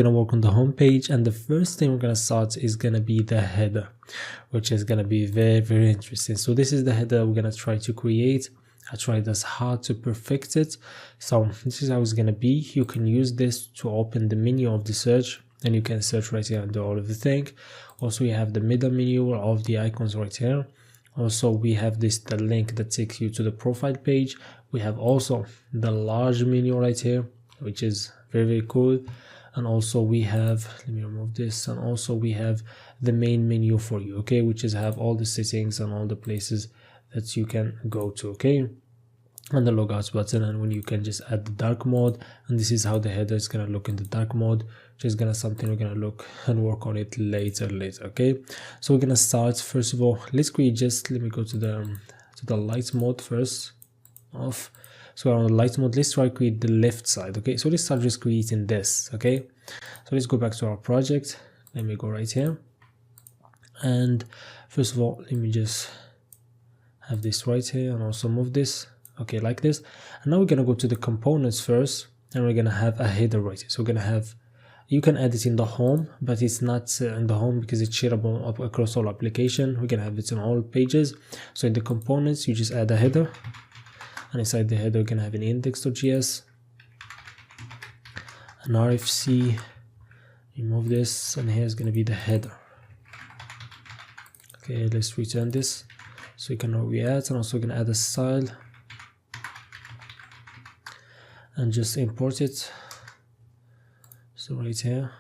gonna work on the home page, and the first thing we're gonna start is gonna be the header, which is gonna be very interesting. So this is the header we're gonna try to create. I tried as hard to perfect it. So this is how it's gonna be. You can use this to open the menu of the search, and you can search right here under all of the thing. Also, we have the middle menu of the icons right here. Also, we have the link that takes you to the profile page. We have also the large menu right here, which is very cool. And also we have, let me remove this, and also we have the main menu for you, okay, which is have all the settings and all the places that you can go to, okay, and the logouts button, and when you can just add the dark mode. And this is how the header is gonna look in the dark mode, which is gonna something we're gonna look and work on it later, okay. So we're gonna start, first of all, let's create, just let me go to the light mode first off. So on the light mode, let's try to create the left side, okay. So let's start just creating this, okay. So let's go back to our project. Let me go right here, and first of all, let me just have this right here and also move this, okay, like this. And now we're gonna go to the components first, and we're gonna have a header right here. So we're gonna have, you can add it in the home, but it's not in the home because it's shareable across all application. We're gonna have it on all pages. So in the components, you just add a header, and inside the header, we're gonna have an index.js, an RFC. Remove this, and here's gonna be the header. Okay, let's return this. So you can know we add, and also gonna add a style, and just import it. So right here.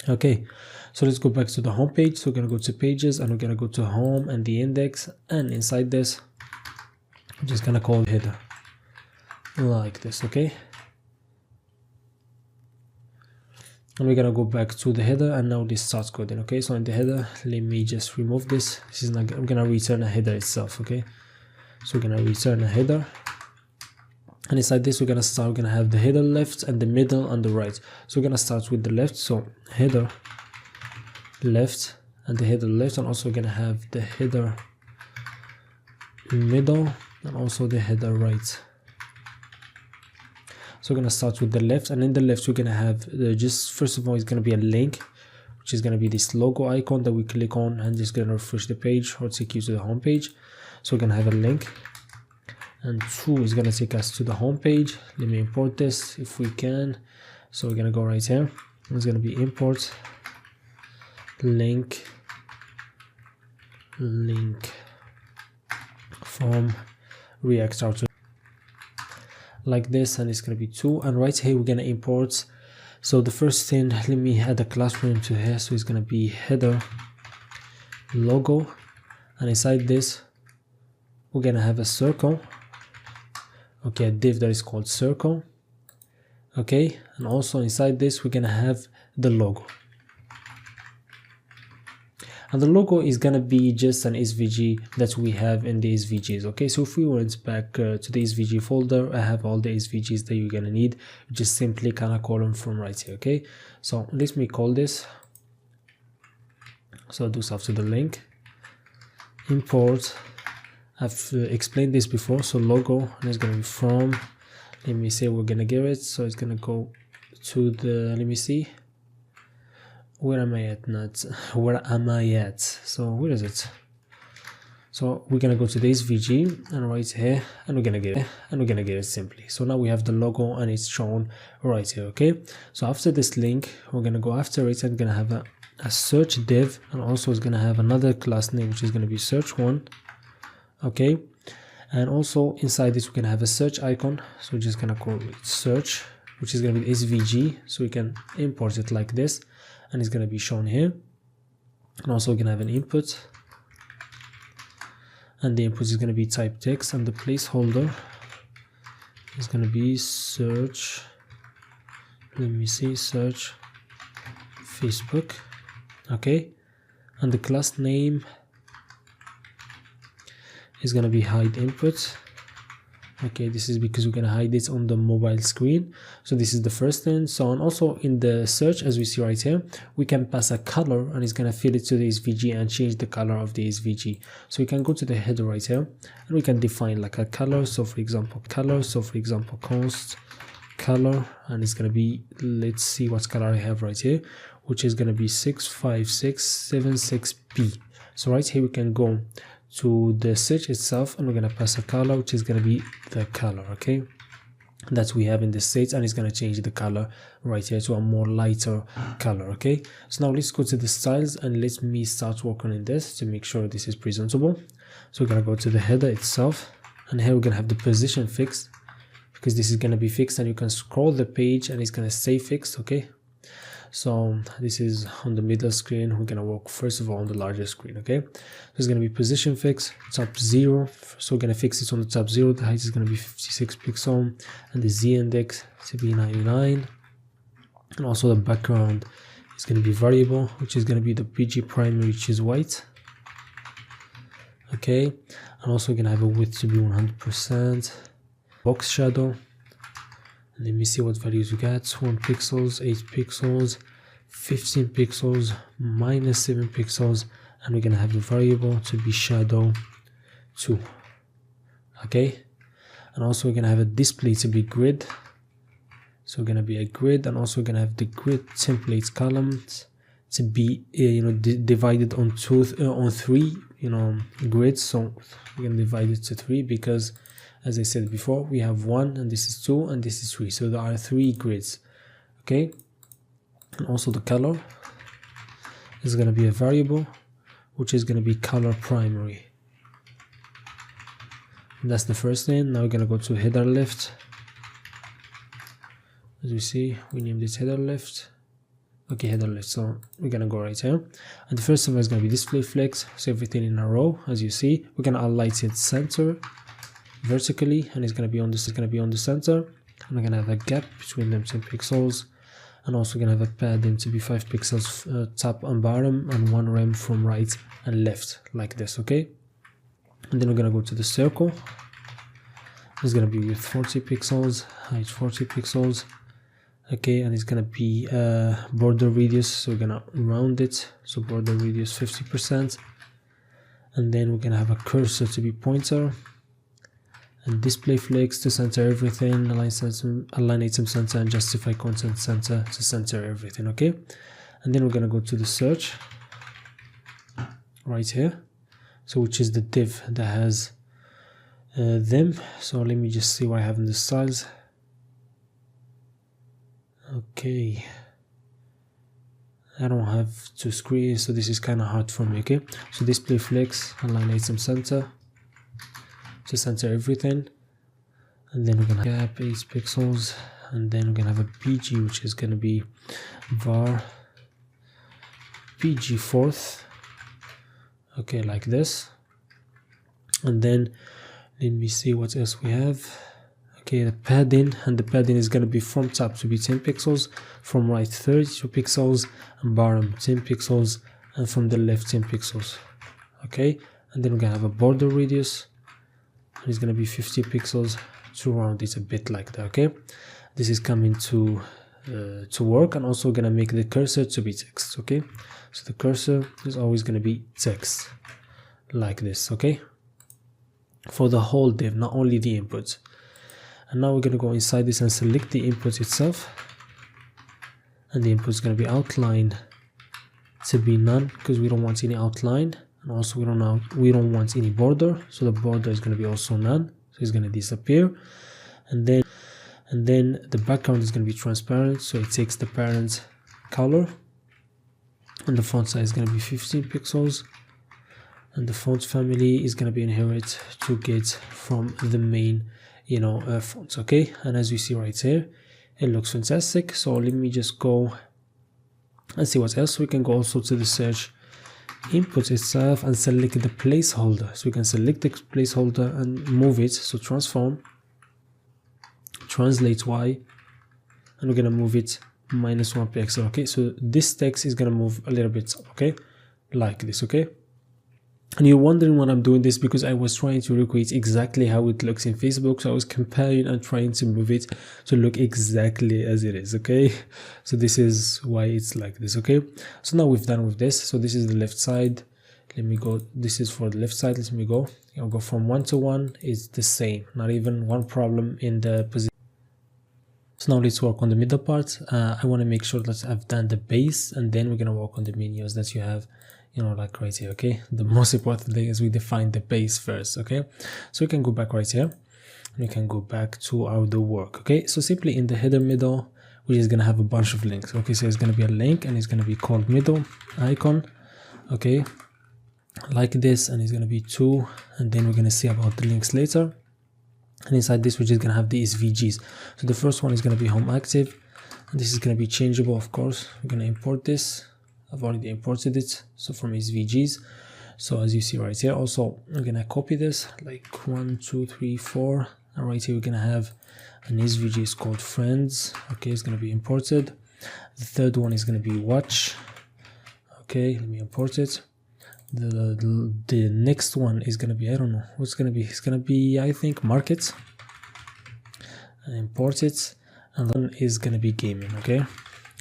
Okay, so let's go back to the home page. So we're gonna go to pages, and we're gonna go to home and the index, and inside this, I'm just gonna call header like this, okay. And we're gonna go back to the header, and now this starts coding, okay. So in the header, let me just remove this. This is not, I'm gonna return a header itself, okay. So we're gonna return a header, and inside this we're gonna have the header left and the middle and the right. So we're gonna start with the left, so header left and the header left, and also we're gonna have the header middle and also the header right. So we're gonna start with the left, and in the left we're gonna have just first of all it's gonna be a link, which is gonna be this logo icon that we click on and just gonna refresh the page or take you to the home page. So we're gonna have a link, and 2 is gonna take us to the home page. Let me import this if we can. So we're gonna go right here. It's gonna be import link from React Router like this, and it's gonna be 2. And right here we're gonna import, so the first thing, let me add a class name to here. So it's gonna be header logo, and inside this we're gonna have a circle, okay, a div that is called circle, okay. And also inside this we're gonna have the logo, and the logo is gonna be just an SVG that we have in the SVGs, okay. So if we went back to the SVG folder, I have all the SVGs that you're gonna need. You just simply kind of call them from right here, okay. So let me call this, so do stuff to the link import. I've explained this before, so logo, and it's gonna be from, let me say we're gonna give it, so it's gonna go to the, let me see, where am I at, so where is it? So we're gonna go to the SVG and right here, and we're gonna get it, simply. So now we have the logo and it's shown right here, okay. So after this link, we're gonna go after it and gonna have a search div, and also it's gonna have another class name, which is gonna be search1, okay. And also inside this we're gonna have a search icon, so we're just gonna call it search, which is gonna be SVG, so we can import it like this, and it's gonna be shown here. And also we're gonna have an input, and the input is gonna be type text, and the placeholder is gonna be search, let me see, search Facebook, okay. And the class name is gonna be hide input, Okay, this is because we're gonna hide it on the mobile screen. So this is the first thing. So, and also in the search, as we see right here, we can pass a color and it's gonna fill it to the SVG and change the color of the SVG. So we can go to the header right here and we can define like a color. So for example, color. So for example, const color, and it's gonna be, let's see what color I have right here, which is gonna be 65676p. So right here we can go to the search itself and we're gonna pass a color, which is gonna be the color, okay, that we have in the states, and it's gonna change the color right here to a more lighter color. Okay, so now let's go to the styles and let me start working on this to make sure this is presentable. So we're gonna go to the header itself, and here we're gonna have the position fixed because this is gonna be fixed, and you can scroll the page and it's gonna stay fixed. Okay, so this is on the middle screen. We're gonna work first of all on the larger screen. Okay, so it's gonna be position fixed, top 0. So we're gonna fix it on the top 0. The height is gonna be 56 pixel, and the z index to be 99, and also the background is gonna be variable, which is gonna be the PG primary, which is white. Okay, and also we're gonna have a width to be 100%. Box shadow, let me see what values we got. 1 pixels, 8 pixels, 15 pixels, -7 pixels, and we're gonna have the variable to be shadow 2. Okay, and also we're gonna have a display to be grid. So we're gonna be a grid, and also we're gonna have the grid template columns to be divided on 3 grids. So we're gonna divide it to 3 because, as I said before, we have 1 and this is 2 and this is 3, so there are 3 grids. Okay, and also the color is going to be a variable, which is going to be color primary. And that's the first thing. Now we're going to go to header left. As you see, we named it header left. Okay, header left. So we're going to go right here, and the first one is going to be display flex, so everything in a row. As you see, we're going to highlight it center vertically, and it's going to be on this, it's going to be on the center, and we're going to have a gap between them 10 pixels, and also going to have a padding to be 5 pixels top and bottom, and 1 rem from right and left, like this. Okay, and then we're going to go to the circle. It's going to be with 40 pixels, height 40 pixels. Okay, and it's going to be border radius, so we're going to round it, so border radius 50%, and then we're going to have a cursor to be pointer, and display flex to center everything, align item center, and justify content center to center everything. Okay, and then we're gonna go to the search right here, so which is the div that has them. So let me just see what I have in the styles. Okay, I don't have 2 screens, so this is kind of hard for me. Okay, so display flex, align item center to center everything, and then we're gonna gap 8 pixels, and then we're gonna have a PG, which is gonna be var PG 4th. Okay, like this, and then let me see what else we have. Okay, the padding, and the padding is gonna be from top to be 10 pixels, from right 32 pixels, and bottom 10 pixels, and from the left 10 pixels. Okay, and then we're gonna have a border radius, and it's going to be 50 pixels to round it a bit like that. Okay, this is coming to work, and also going to make the cursor to be text. Okay, so the cursor is always going to be text like this. Okay, for the whole div, not only the input. And now we're going to go inside this and select the input itself, and the input is going to be outline to be none because we don't want any outline. And also we don't want any border, so the border is going to be also none, so it's going to disappear. And then the background is going to be transparent, so it takes the parent color, and the font size is going to be 15 pixels, and the font family is going to be inherit to get from the main fonts. Okay, and as we see right here, it looks fantastic. So let me just go and see what else. We can go also to the search input itself and select the placeholder, so we can select the placeholder and move it. So transform, translate Y, and we're gonna move it -1 pixel. Okay, so this text is gonna move a little bit up, okay, like this. Okay, And you're wondering why I'm doing this, because I was trying to recreate exactly how it looks in Facebook. So I was comparing and trying to move it to look exactly as it is. Okay, so this is why it's like this. Okay, so now we've done with this. So this is the left side. Let me go. This is for the left side. Let me go. I'll go from 1 to 1. It's the same, not even one problem in the position. So now let's work on the middle part. I want to make sure that I've done the base, and then we're going to work on the menus that you have, you know, like right here. Okay, the most important thing is we define the base first. Okay, so we can go back right here. We can go back to our the work. Okay, so simply in the header middle, we're just going to have a bunch of links. Okay, so it's going to be a link, and it's going to be called middle icon. Okay, like this, and it's going to be 2, and then we're going to see about the links later. And inside this, we're just going to have the SVGs. So the first one is going to be home active, and this is going to be changeable. Of course, we're going to import this. I've already imported it, so from SVGs. So as you see right here, also I'm going to copy this like 1 2 3 4, and right here we're going to have an SVG is called friends. Okay, it's going to be imported. The third one is going to be watch. Okay, let me import it. The next one is gonna be, I don't know what's gonna be. It's gonna be, I think, market, and import it. And then is gonna be gaming. Okay,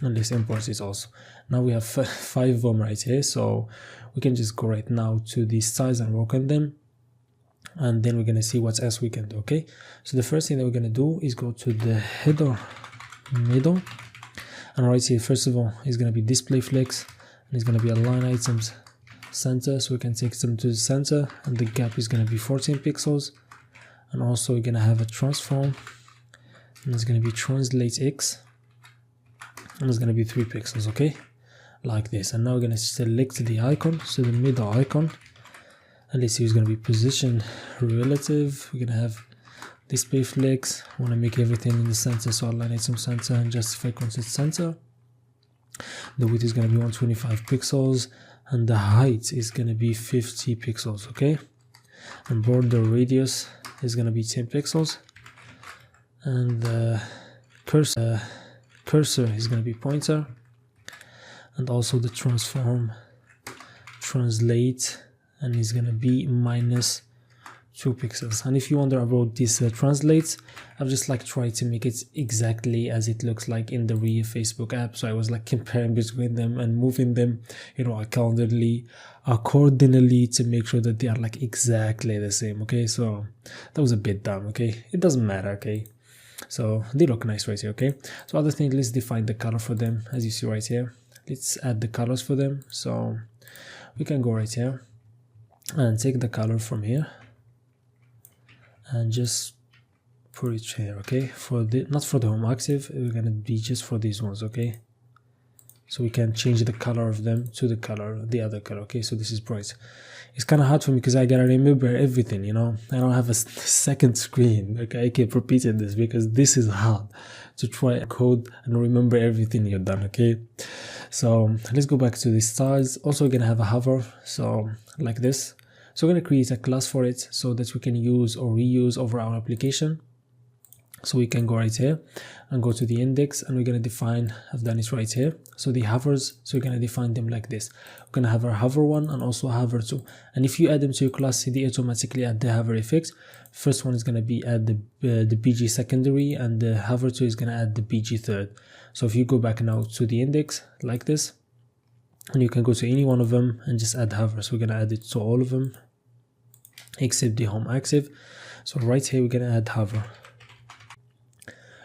and let's import it also. Now we have 5 of them right here, so we can just go right now to the styles and work on them, and then we're gonna see what else we can do. Okay, so the first thing that we're gonna do is go to the header middle, and right here first of all is gonna be display flex, and it's gonna be align items center, so we can take them to the center, and the gap is going to be 14 pixels. And also we're going to have a transform, and it's going to be translate X, and it's going to be 3 pixels. Okay, like this. And now we're going to select the icon, so the middle icon, and let's see who's going to be position relative. We're going to have display flex. I want to make everything in the center, so align item center and justify content center. The width is going to be 125 pixels, and the height is going to be 50 pixels. Okay, and border radius is going to be 10 pixels, and the cursor is going to be pointer, and also the transform translate, and is going to be minus 2 pixels. And if you wonder about this translates, I've just like tried to make it exactly as it looks like in the real Facebook app. So I was like comparing between them and moving them, you know, accordingly to make sure that they are like exactly the same. Okay, so that was a bit dumb. Okay, it doesn't matter. Okay, so they look nice right here. Okay, so other thing, let's define the color for them. As you see right here, let's add the colors for them. So we can go right here and take the color from here and just put it here. Okay, for the not for the home active, we're gonna be just for these ones. Okay, so we can change the color of them to the color, the other color. Okay, so this is bright. It's kind of hard for me because I gotta remember everything, you know. I don't have a second screen. Okay, I keep repeating this because this is hard to try code and remember everything you've done. Okay, so let's go back to the styles. Also, we're gonna have a hover, so like this. So we're going to create a class for it so that we can use or reuse over our application. So we can go right here and go to the index, and we're going to define, I've done it right here. So the hovers, so we're going to define them like this. We're going to have our hover 1 and also hover 2. And if you add them to your class, they automatically add the hover effect. First one is going to be add the BG secondary, and the hover 2 is going to add the BG third. So if you go back now to the index like this, and you can go to any one of them and just add hover. So we're going to add it to all of them except the home active. So right here we're going to add hover.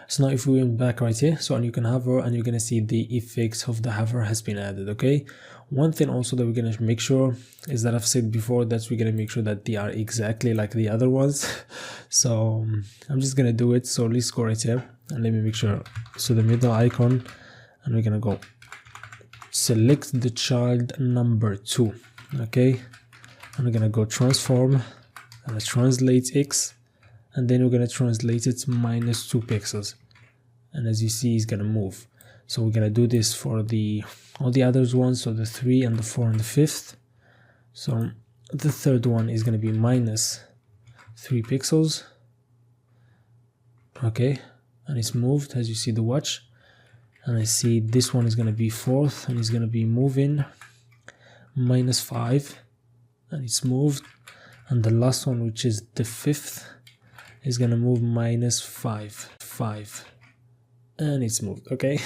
So now if we went back right here, so you can hover, and you're going to see the effects of the hover has been added. Okay, one thing also that we're going to make sure is that I've said before that we're going to make sure that they are exactly like the other ones. So I'm just going to do it. So let's go right here and let me make sure. So the middle icon, and we're going to go select the child number 2. Okay, and we're going to go transform and translate X, and then we're going to translate it minus 2 pixels, and as you see it's going to move. So we're going to do this for all the others ones, so the 3 and the 4 and the 5th. So the third one is going to be minus 3 pixels. Okay, and it's moved, as you see the watch. And I see this one is going to be 4th, and it's going to be moving minus 5. and it's moved, and the last one, which is the 5th, is gonna move -5 and it's moved. Okay.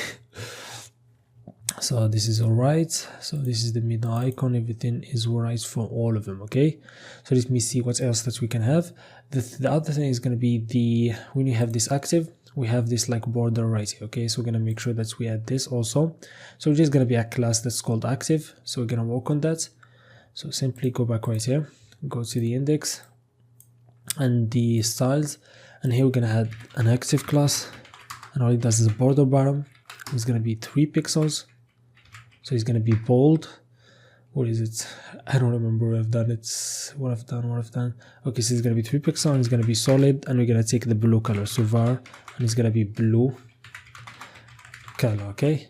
So this is all right. So this is the middle icon. Everything is all right for all of them. Okay, so let me see what else that we can have. The other thing is going to be when you have this active, we have this like border right here. Okay, so we're going to make sure that we add this also. So there's going to be a class that's called active, so we're going to work on that. So simply go back right here, go to the index and the styles, and here we're going to add an active class, and all it does is a border bottom. It's going to be 3 pixels. So it's going to be bold. What is it? I don't remember what I've done. What I've done. Okay, so it's going to be 3 pixels, and it's going to be solid, and we're going to take the blue color. So var, and it's going to be blue color. Okay,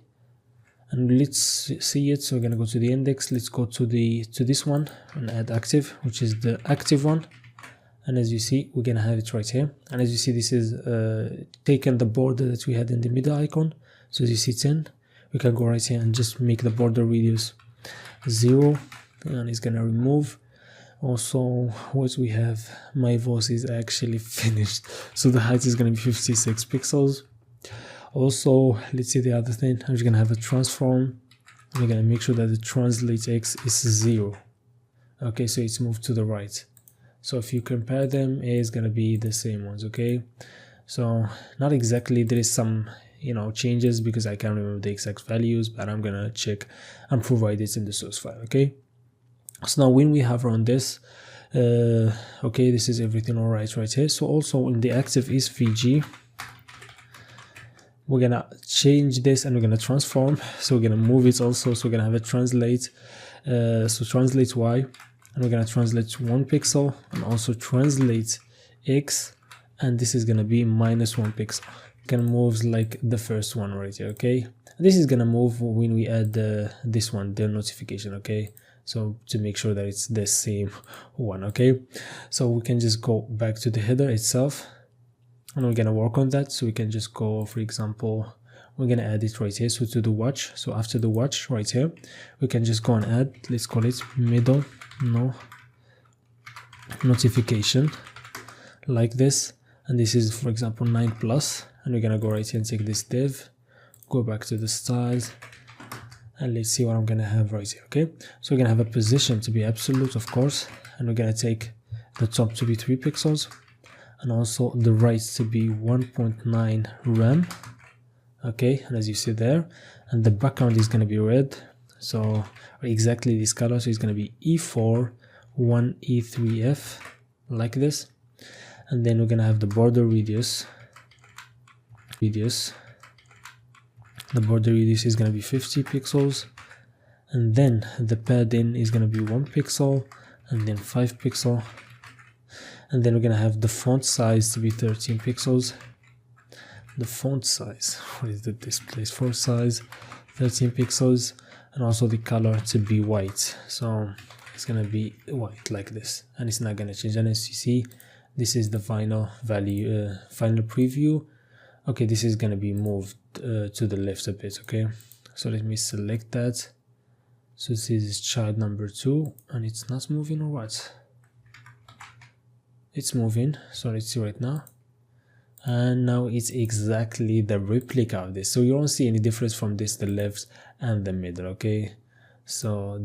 and let's see it. So we're going to go to the index. Let's go to this one and add active, which is the active one. And as you see, we're going to have it right here. And as you see, this is taken the border that we had in the middle icon. So as you see 10, we can go right here and just make the border radius 0, and it's gonna remove. Also, what we have, my voice is actually finished, so the height is gonna be 56 pixels. Also, let's see the other thing. I'm just gonna have a transform. We're gonna make sure that the translate x is 0. Okay, so it's moved to the right. So if you compare them, it is gonna be the same ones. Okay, so not exactly, there is some changes because I can't remember the exact values, but I'm gonna check and provide it in the source file. Okay, so now when we hover on this, okay, this is everything all right here. So also in the active is VG, we're gonna change this and we're gonna transform. So we're gonna move it also. So we're gonna have a translate, so translate y, and we're gonna translate 1 pixel, and also translate x, and this is gonna be -1 pixel. Can move like the first one right here. Okay, this is gonna move when we add this one, the notification. Okay, so to make sure that it's the same one. Okay, so we can just go back to the header itself, and we're gonna work on that. So we can just go, for example, we're gonna add it right here. So to the watch, so after the watch right here, we can just go and add, let's call it middle notification, like this. And this is, for example, 9+, and we're gonna go right here and take this div, go back to the styles, and let's see what I'm gonna have right here. Okay, so we're gonna have a position to be absolute, of course, and we're gonna take the top to be 3 pixels, and also the right to be 1.9 rem. Okay, and as you see there, and the background is gonna be red, so exactly this color, so it's gonna be E4 1E3F, like this. And then we're gonna have the border radius. The border radius is gonna be 50 pixels, and then the padding is gonna be 1 pixel, and then 5 pixel, and then we're gonna have the font size to be 13 pixels. The font size, what is the display font size, 13 pixels, and also the color to be white. So it's gonna be white like this, and it's not gonna change. And as you see, this is the final value, final preview. Okay, this is gonna be moved to the left a bit. Okay, so let me select that. So this is child number 2, and it's not moving, or what? It's moving. So let's see right now, and now it's exactly the replica of this. So you don't see any difference from this, the left and the middle. Okay, so